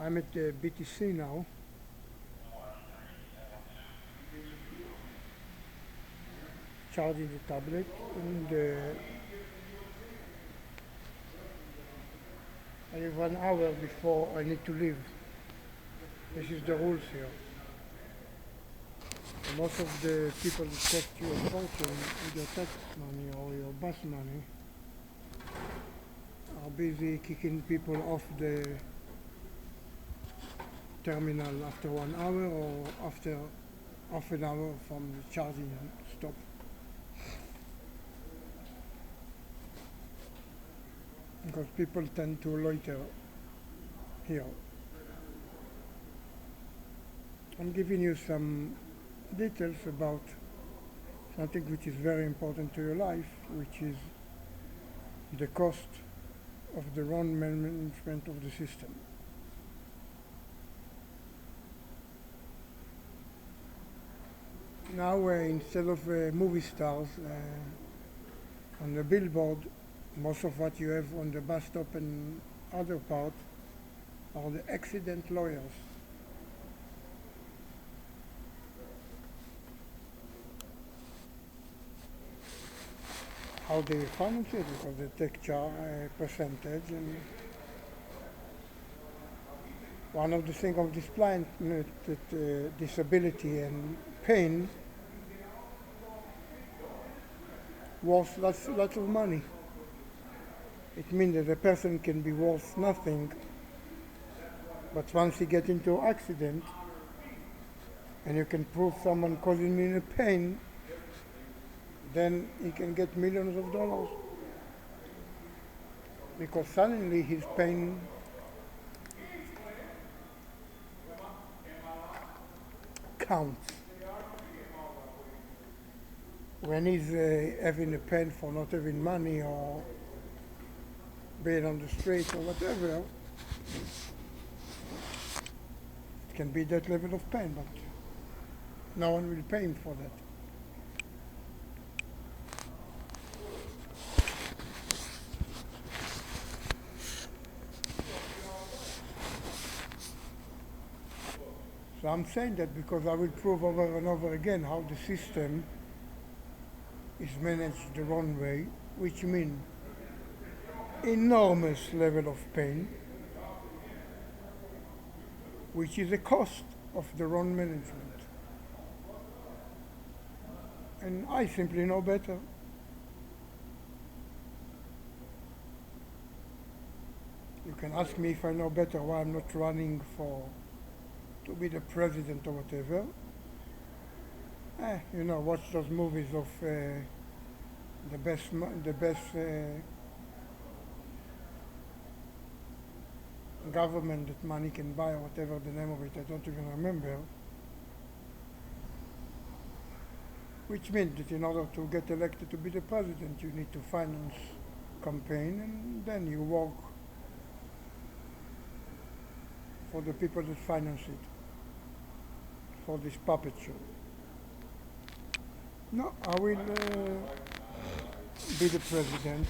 I'm at the BTC now, charging the tablet, and I have 1 hour before I need to leave. This is the rules here. And most of the people that cost you a fortune with your tax money or your bus money are busy kicking people off the terminal after 1 hour or after half an hour from the charging stop. Because people tend to loiter here. I'm giving you some details about something which is very important to your life, which is the cost of the wrong management of the system. Now, instead of movie stars on the billboard, most of what you have on the bus stop and other parts are the accident lawyers. How they finance it? Because they take a percentage, and one of the things of this plan that disability and pain worth lots of money. It means that a person can be worth nothing, but once he gets into an accident and you can prove someone causing him pain, then he can get millions of dollars because suddenly his pain counts. When he's having a pain for not having money or being on the street or whatever, it can be that level of pain, but no one will pay him for that. So I'm saying that because I will prove over and over again how the system is managed the wrong way, which means enormous level of pain, which is a cost of the wrong management. And I simply know better. You can ask me if I know better why I'm not running to be the president or whatever. Watch those movies of the best government that money can buy, or whatever the name of it, I don't even remember. Which means that in order to get elected to be the president, you need to finance campaign, and then you work for the people that finance it, for this puppet show. No, I will be the president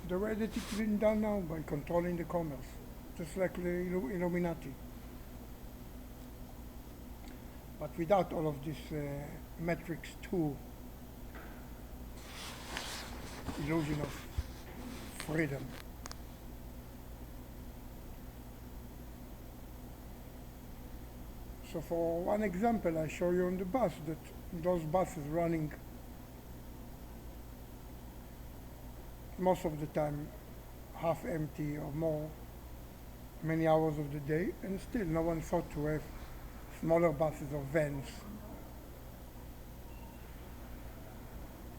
the way that it's been done now, by controlling the commerce, just like the Illuminati. But without all of this Matrix 2 illusion of freedom. So for one example, I show you on the bus that those buses running most of the time half empty or more, many hours of the day, and still no one thought to have smaller buses or vans,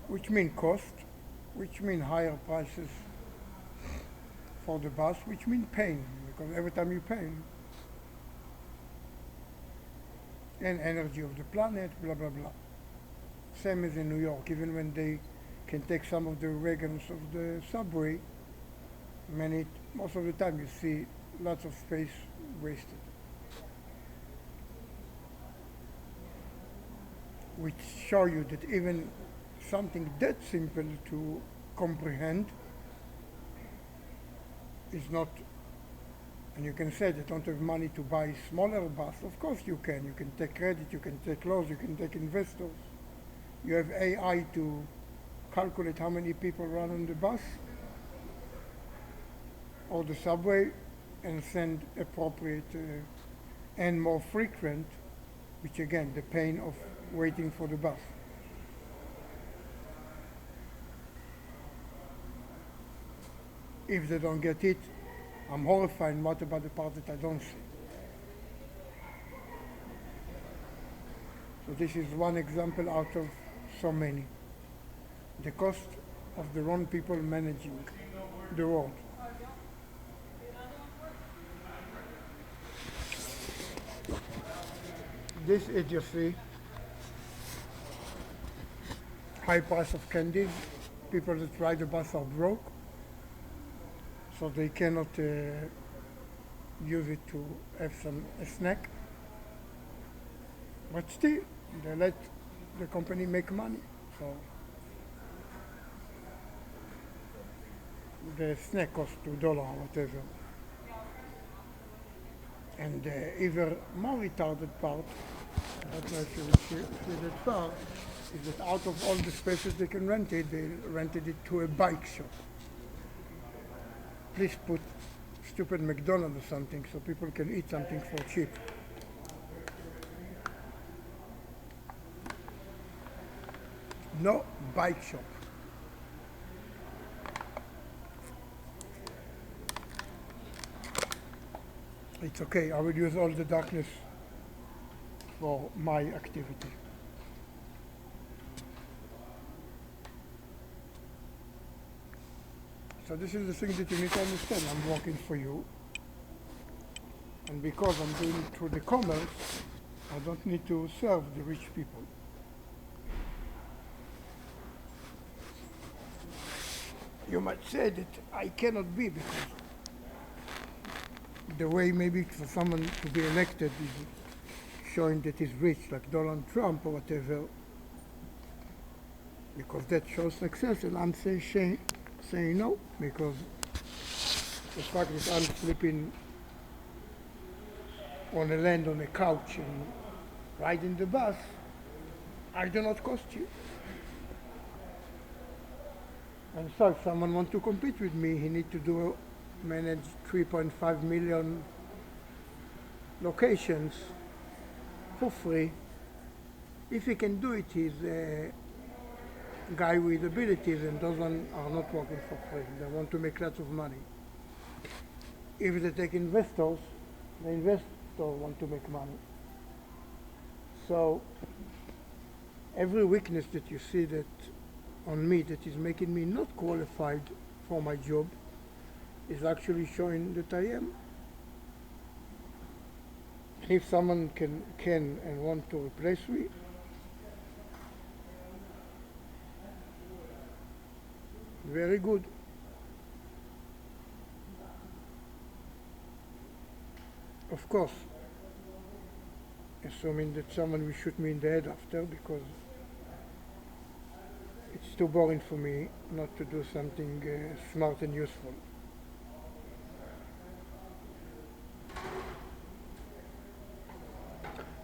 which mean cost, which mean higher prices for the bus, which mean pain, because every time you pay, and energy of the planet, blah, blah, blah. Same as in New York, even when they can take some of the wagons of the subway, most of the time you see lots of space wasted. Which show you that even something that simple to comprehend is not And you can say they don't have money to buy smaller bus. Of course you can. You can take credit, you can take loans, you can take investors. You have AI to calculate how many people run on the bus or the subway and send appropriate and more frequent, which again, the pain of waiting for the bus. If they don't get it, I'm horrified. What about the part that I don't see? So this is one example out of so many. The cost of the wrong people managing the world. This idiocy, high price of candies, people that ride the bus are broke, so they cannot use it to have a snack. But still, they let the company make money. So the snack costs $2 or whatever. And the even more retarded part, I don't know if you will see that far, is that out of all the spaces they can rent it, they rented it to a bike shop. Please put stupid McDonald's or something so people can eat something for cheap. No bike shop. It's okay, I will use all the darkness for my activity. So this is the thing that you need to understand. I'm working for you. And because I'm doing it through the commerce, I don't need to serve the rich people. You might say that I cannot be because the way maybe for someone to be elected is showing that he's rich, like Donald Trump or whatever, because that shows success, and I'm saying no, because the fact that I'm sleeping on a land on a couch and riding the bus, I do not cost you. And so if someone wants to compete with me, he needs to manage 3.5 million locations for free. If he can do it, he's a guy with abilities, and those ones are not working for free. They want to make lots of money. If they take investors, the investors want to make money. So every weakness that you see that on me that is making me not qualified for my job is actually showing that I am. If someone can and want to replace me, very good. Of course, assuming that someone will shoot me in the head after, because it's too boring for me not to do something smart and useful.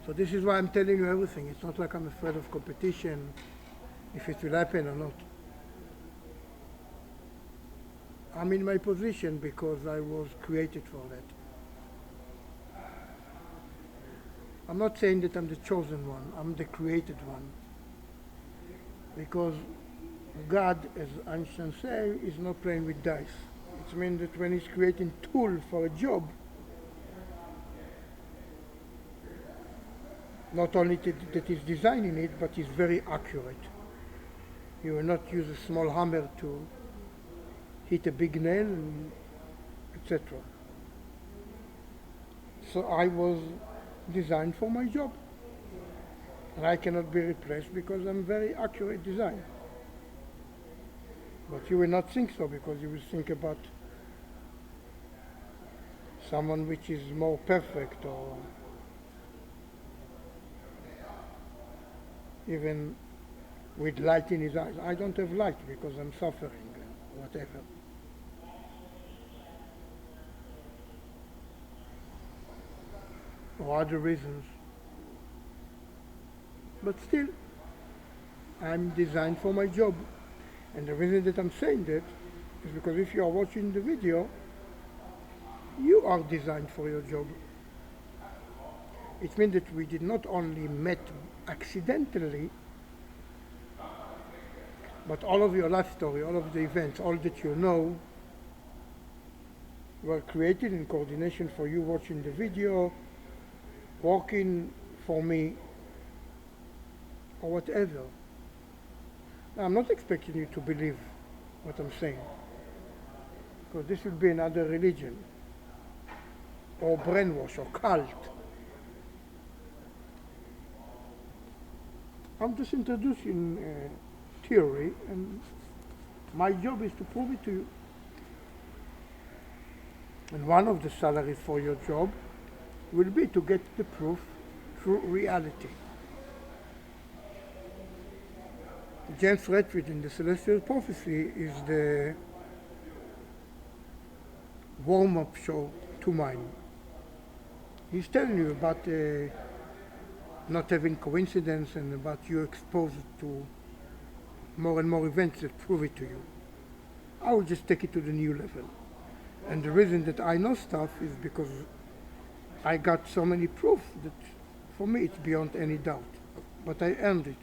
So this is why I'm telling you everything. It's not like I'm afraid of competition, if it will happen or not. I'm in my position because I was created for that. I'm not saying that I'm the chosen one, I'm the created one. Because God, as Einstein said, is not playing with dice. It means that when he's creating tool for a job, not only that he's designing it, but he's very accurate. He will not use a small hammer to hit a big nail, etc. So I was designed for my job. And I cannot be replaced because I'm very accurate design. But you will not think so, because you will think about someone which is more perfect, or even with light in his eyes. I don't have light because I'm suffering, whatever. or other reasons. But still, I'm designed for my job. And the reason that I'm saying that is because if you are watching the video, you are designed for your job. It means that we did not only met accidentally, but all of your life story, all of the events, all that you know, were created in coordination for you watching the video, working for me, or whatever. Now, I'm not expecting you to believe what I'm saying, because this will be another religion, or brainwash, or cult. I'm just introducing theory, and my job is to prove it to you. And one of the salaries for your job will be to get the proof through reality. James Redfield in the Celestial Prophecy is the warm-up show to mine. He's telling you about not having coincidence and about you exposed to more and more events that prove it to you. I will just take it to the new level. And the reason that I know stuff is because I got so many proof that for me it's beyond any doubt. But I earned it.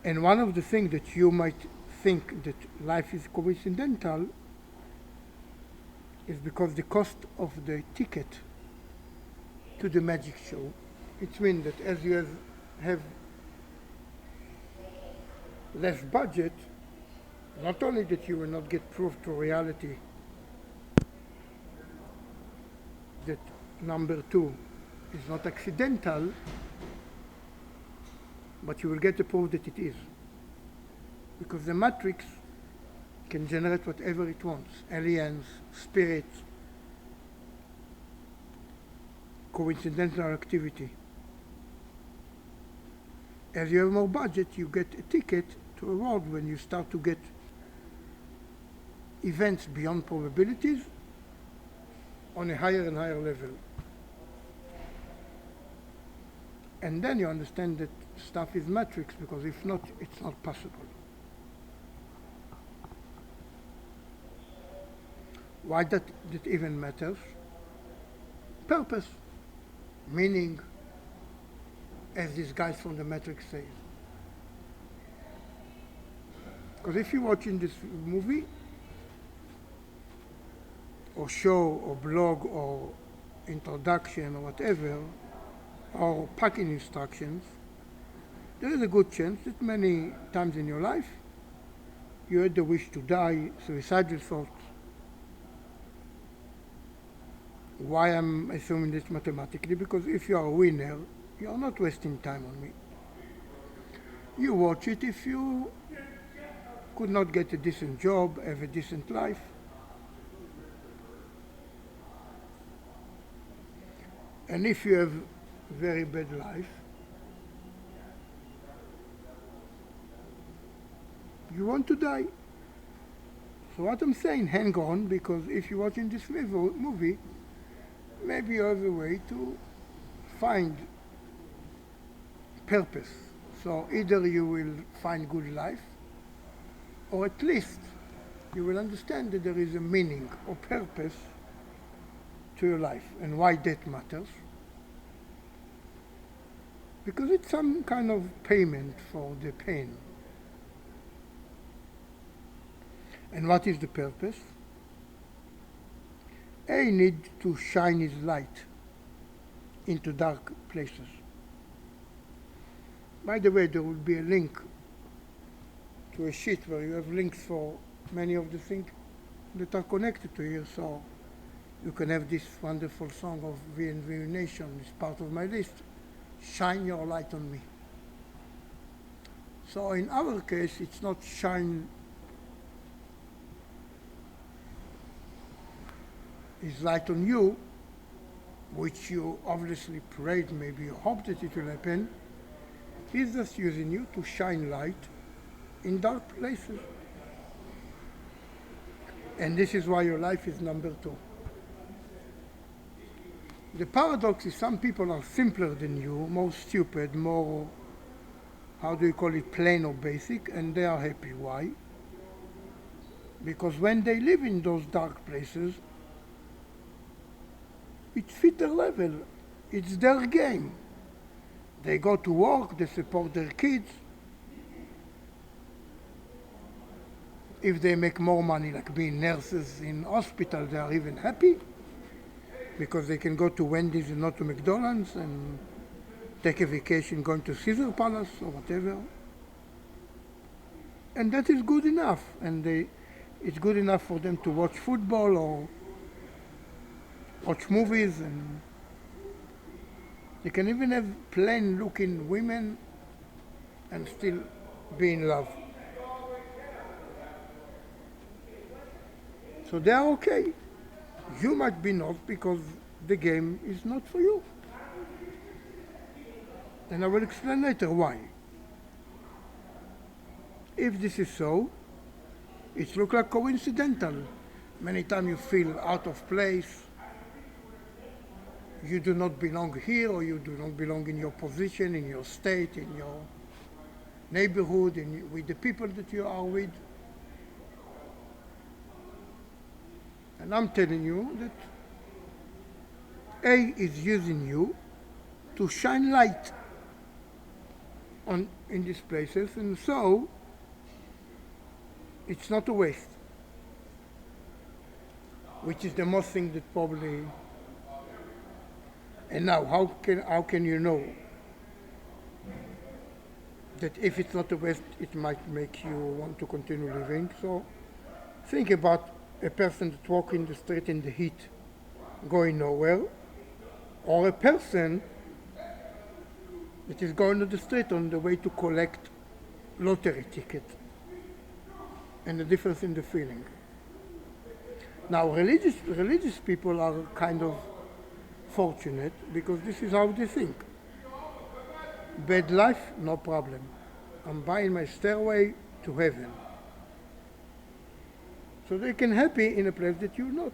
And one of the things that you might think that life is coincidental is because the cost of the ticket to the magic show, it means that as you have less budget, not only that you will not get proof to reality that number 2 is not accidental, but you will get the proof that it is. Because the matrix can generate whatever it wants, aliens, spirits, coincidental activity. As you have more budget, you get a ticket to a world when you start to get events beyond probabilities on a higher and higher level. And then you understand that stuff is matrix, because if not, it's not possible. Why that even matters? Purpose, meaning, as these guys from the Matrix say. Because if you're watching this movie, or show, or blog, or introduction, or whatever, or packing instructions, there is a good chance that many times in your life you had the wish to die, suicidal thoughts. Why I'm assuming this mathematically? Because if you are a winner, you are not wasting time on me. You watch it if you could not get a decent job, have a decent life. And if you have very bad life, you want to die. So what I'm saying, hang on, because if you're watching this movie, maybe you have a way to find purpose. So either you will find good life, or at least you will understand that there is a meaning or purpose to your life. And why that matters? Because it's some kind of payment for the pain. And what is the purpose? A need to shine his light into dark places. By the way, there will be a link to a sheet where you have links for many of the things that are connected to here, so you can have this wonderful song of VNV Nation is part of my list, Shine Your Light on Me. So in our case, it's not shine his light on you, which you obviously prayed, maybe you hope that it will happen. He's just using you to shine light in dark places. And this is why your life is number 2. The paradox is some people are simpler than you, more stupid, more, how do you call it, plain or basic, and they are happy. Why? Because when they live in those dark places, it fits their level. It's their game. They go to work, they support their kids. If they make more money, like being nurses in hospital, they are even happy because they can go to Wendy's and not to McDonald's and take a vacation going to Caesar Palace or whatever. And that is good enough. And it's good enough for them to watch football or watch movies, and they can even have plain looking women and still be in love. So they are okay. You might be not, because the game is not for you. And I will explain later why. If this is so, it looks like coincidental. Many times you feel out of place, you do not belong here, or you do not belong in your position, in your state, in your neighborhood, with the people that you are with. And I'm telling you that A is using you to shine light in these places, and so it's not a waste, which is the most thing that probably. And now, how can you know that if it's not a waste, it might make you want to continue living? So think about a person that walks in the street in the heat, going nowhere, or a person that is going to the street on the way to collect lottery ticket, and the difference in the feeling. Now, religious people are kind of fortunate because this is how they think. Bad life, no problem. I'm buying my stairway to heaven. So they can happy in a place that you're not.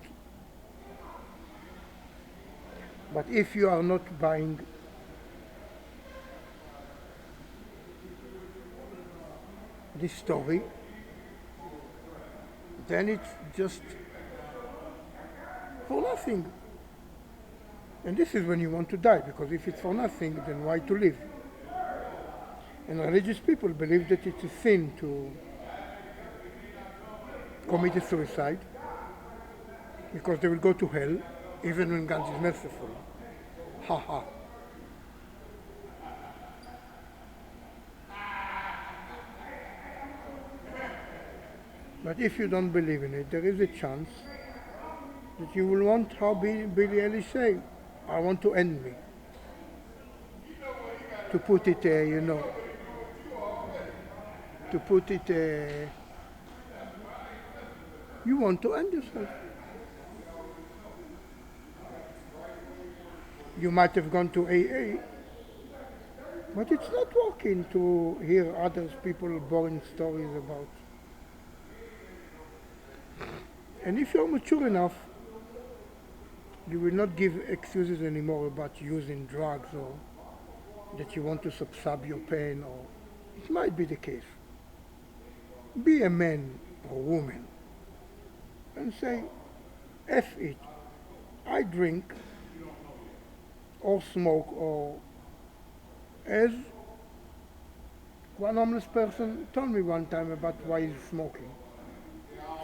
But if you are not buying this story, then it's just for nothing. And this is when you want to die, because if it's for nothing, then why to live? And religious people believe that it's a sin to commit a suicide, because they will go to hell, even when God is merciful. Ha ha. But if you don't believe in it, there is a chance that you will want how Billy Eilish say, I want to end me. To put it, you want to end yourself. You might have gone to AA, but it's not working to hear other people boring stories about. And if you're mature enough, you will not give excuses anymore about using drugs or that you want to subside your pain, or it might be the case. Be a man or woman and say, F it. I drink or smoke, or as one homeless person told me one time about why he's smoking.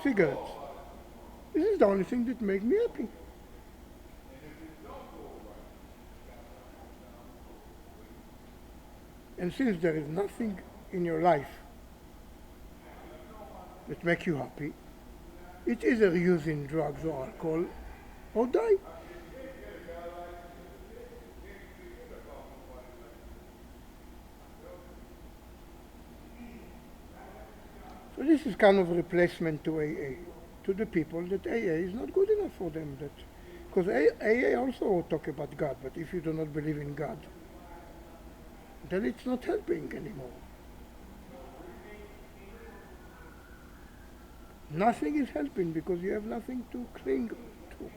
Cigarettes. This is the only thing that makes me happy. And since there is nothing in your life that makes you happy, it's either using drugs or alcohol or die. So this is kind of a replacement to AA, to the people that AA is not good enough for them. Because AA also talk about God, but if you do not believe in God, then it's not helping anymore. Nothing is helping because you have nothing to cling to.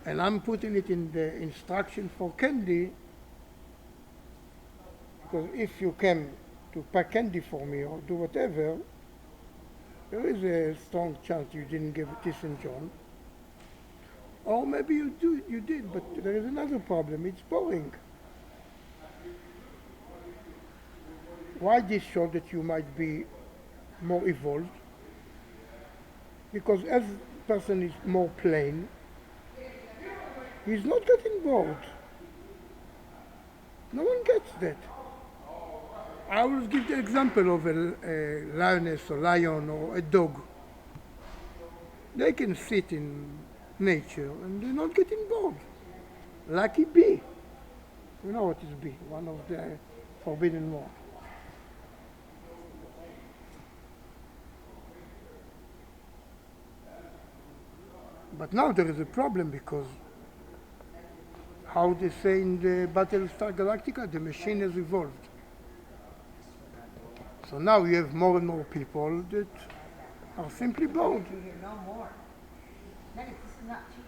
And I'm putting it in the instruction for candy because if you came to pack candy for me or do whatever, there is a strong chance you didn't give it to St. John. Or maybe you did, but there is another problem. It's boring. Why this show that you might be more evolved? Because as person is more plain, he's not getting bored. No one gets that. I will give the example of a lioness or lion or a dog. They can sit in nature and they're not getting bored. Lucky bee. You know what is bee? One of the forbidden more. But now there is a problem because how they say in the Battlestar Galactica, the machine has evolved. So now you have more and more people that are simply bored. You hear no more. Dennis, this is not cheap.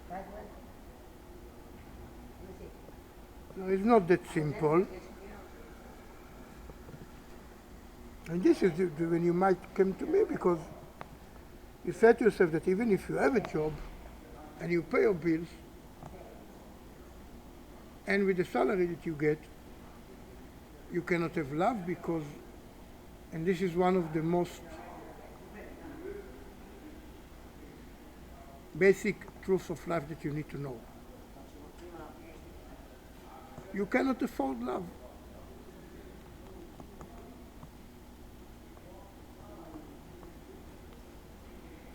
By the way. Let me see. No, it's not that simple. And this is when you might come to me because you said to yourself that even if you have a job and you pay your bills, and with the salary that you get, you cannot have love because, and this is one of the most basic truths of life that you need to know. You cannot afford love.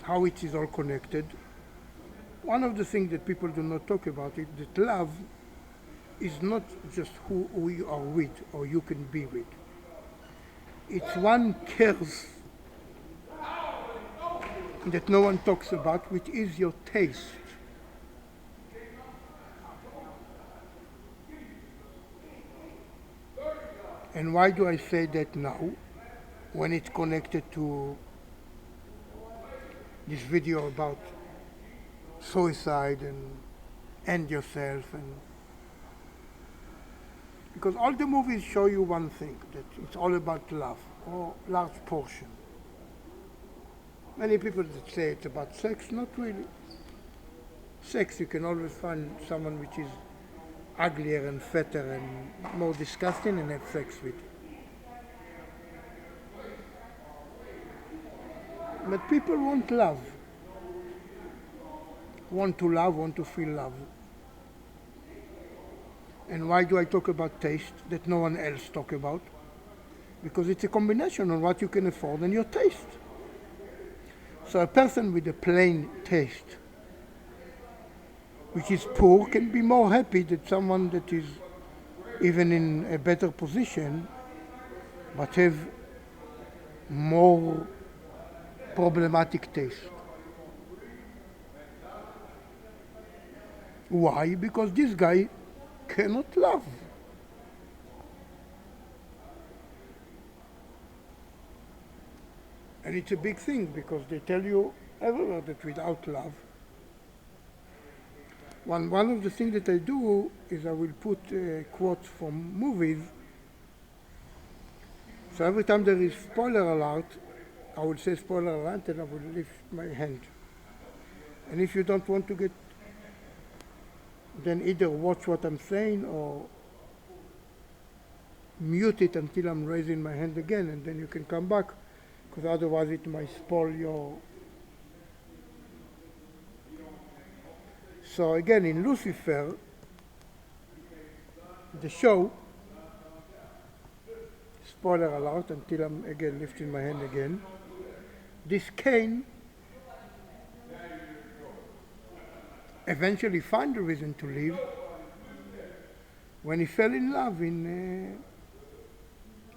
How it is all connected. One of the things that people do not talk about is that love is not just who you are with or you can be with. It's one cares that no one talks about, which is your taste. And why do I say that now, when it's connected to this video about suicide and end yourself, and because all the movies show you one thing, that it's all about love, or large portion. Many people that say it's about sex, not really. Sex, you can always find someone which is uglier and fatter and more disgusting and have sex with. But people want love. Want to love, want to feel love. And why do I talk about taste that no one else talk about? Because it's a combination of what you can afford and your taste. So a person with a plain taste, which is poor, can be more happy than someone that is even in a better position, but have more problematic taste. Why? Because this guy cannot love. And it's a big thing because they tell you everywhere that without love, one of the things that I do is I will put quotes from movies. So every time there is spoiler alert, I will say spoiler alert and I will lift my hand. And if you don't want to get, then either watch what I'm saying or mute it until I'm raising my hand again, and then you can come back, because otherwise it might spoil your. So again, in Lucifer, the show, spoiler alert until I'm again lifting my hand again, this Cain eventually found a reason to live when he fell in love in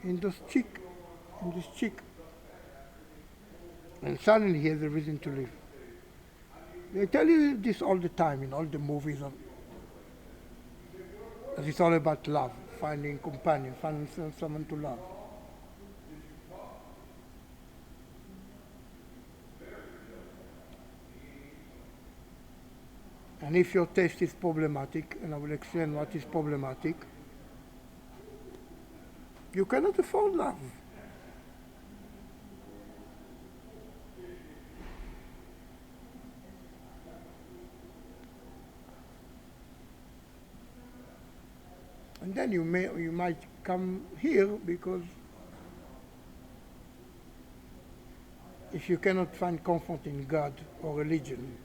this chick, and suddenly he has a reason to live. They tell you this all the time in all the movies, that it's all about love, finding companion, finding someone to love. And if your taste is problematic, and I will explain what is problematic, you cannot afford love. And then you might come here because if you cannot find comfort in God or religion,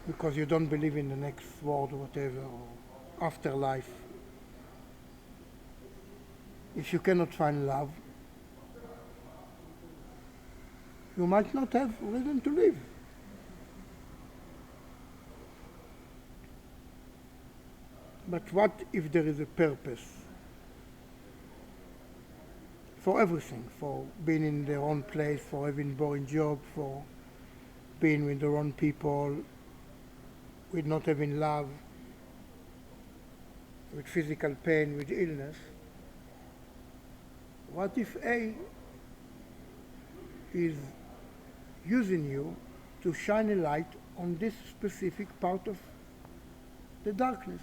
because you don't believe in the next world or whatever, or afterlife, if you cannot find love, you might not have reason to live. But what if there is a purpose for everything, for being in the wrong place, for having a boring job, for being with the wrong people, with not having love, with physical pain, with illness? What if A is using you to shine a light on this specific part of the darkness?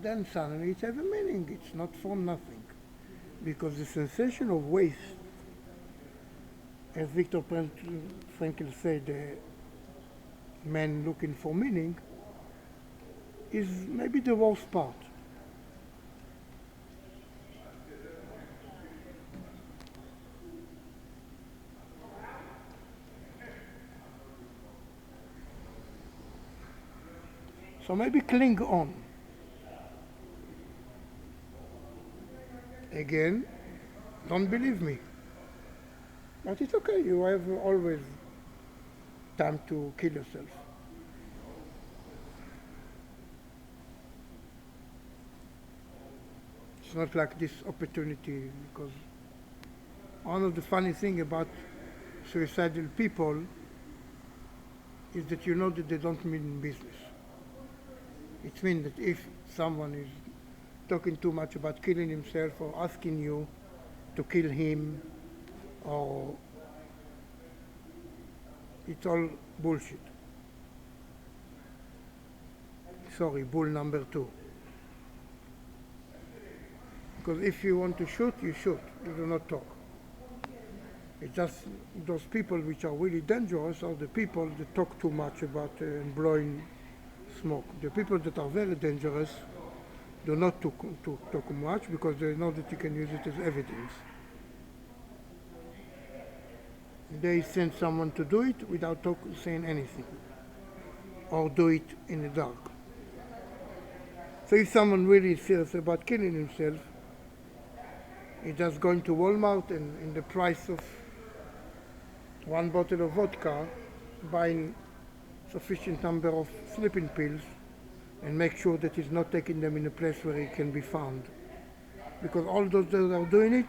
Then suddenly it has a meaning. It's not for nothing. Because the sensation of waste, as Viktor Frankl said, the man looking for meaning, is maybe the worst part. So maybe cling on. Again, don't believe me. But it's okay, you have always time to kill yourself. It's not like this opportunity, because one of the funny things about suicidal people is that you know that they don't mean business. It means that if someone is talking too much about killing himself or asking you to kill him, or it's all bullshit. Sorry, bull number 2. Because if you want to shoot, you shoot. You do not talk. It's just those people which are really dangerous are the people that talk too much about blowing smoke. The people that are very dangerous do not talk much because they know that you can use it as evidence. They send someone to do it without saying anything, or do it in the dark. So if someone really is serious about killing himself, he's just going to Walmart and in the price of one bottle of vodka, buying sufficient number of sleeping pills and make sure that he's not taking them in a place where he can be found. Because all those that are doing it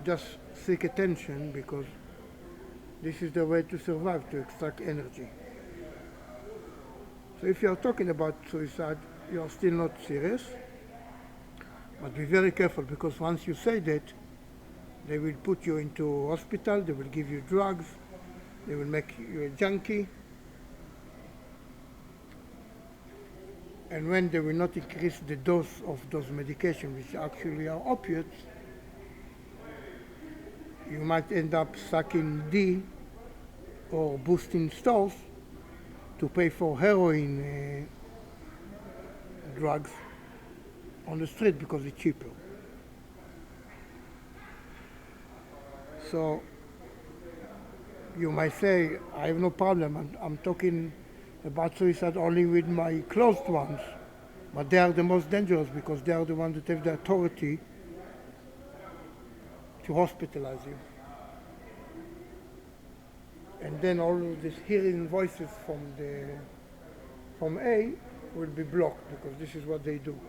just seek attention, because this is the way to survive, to extract energy. So if you are talking about suicide, you are still not serious. But be very careful, because once you say that, they will put you into hospital, they will give you drugs, they will make you a junkie. And when they will not increase the dose of those medications, which actually are opiates, you might end up sucking D or boosting stores to pay for heroin drugs on the street because it's cheaper. So you might say, I have no problem, I'm talking about suicide only with my closed ones, but they are the most dangerous because they are the ones that have the authority to hospitalize you. And then all of these hearing voices from A will be blocked, because this is what they do.